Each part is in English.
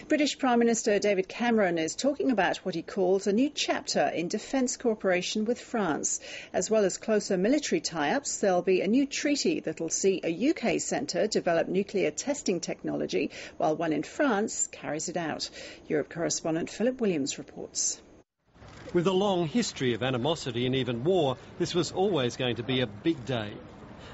British Prime Minister David Cameron is talking about what he calls a new chapter in defence cooperation with France. As well as closer military tie-ups, there'll be a new treaty that'll see a UK centre develop nuclear testing technology, while one in France carries it out. Europe correspondent Philip Williams reports. With a long history of animosity and even war, this was always going to be a big day.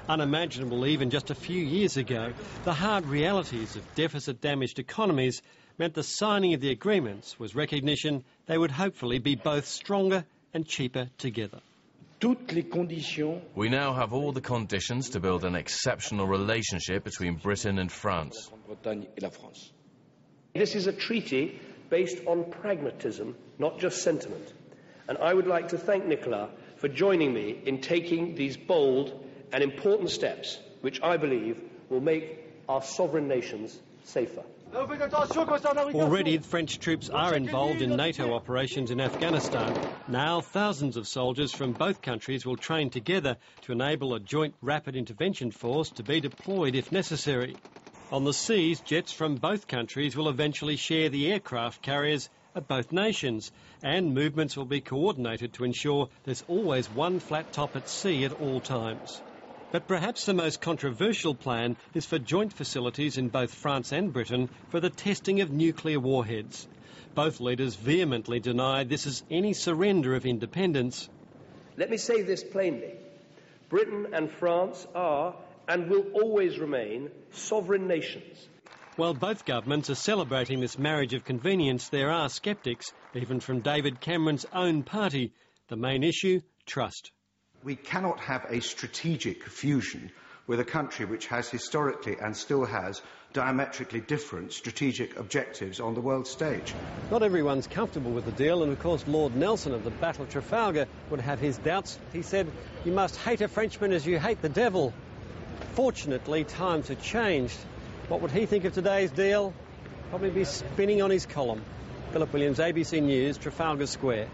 Unimaginable even just a few years ago, the hard realities of deficit-damaged economies meant the signing of the agreements was recognition they would hopefully be both stronger and cheaper together. We now have all the conditions to build an exceptional relationship between Britain and France. This is a treaty based on pragmatism, not just sentiment. And I would like to thank Nicolas for joining me in taking these bold and important steps, which I believe will make our sovereign nations safer. Already, French troops are involved in NATO operations in Afghanistan. Now, thousands of soldiers from both countries will train together to enable a joint rapid intervention force to be deployed if necessary. On the seas, jets from both countries will eventually share the aircraft carriers of both nations, and movements will be coordinated to ensure there's always one flat top at sea at all times. But perhaps the most controversial plan is for joint facilities in both France and Britain for the testing of nuclear warheads. Both leaders vehemently deny this is any surrender of independence. Let me say this plainly. Britain and France are and will always remain sovereign nations. While both governments are celebrating this marriage of convenience, there are sceptics, even from David Cameron's own party. The main issue, trust. We cannot have a strategic fusion with a country which has historically and still has diametrically different strategic objectives on the world stage. Not everyone's comfortable with the deal, and of course Lord Nelson of the Battle of Trafalgar would have his doubts. He said, "You must hate a Frenchman as you hate the devil." Fortunately, times have changed. What would he think of today's deal? Probably be spinning on his column. Philip Williams, ABC News, Trafalgar Square.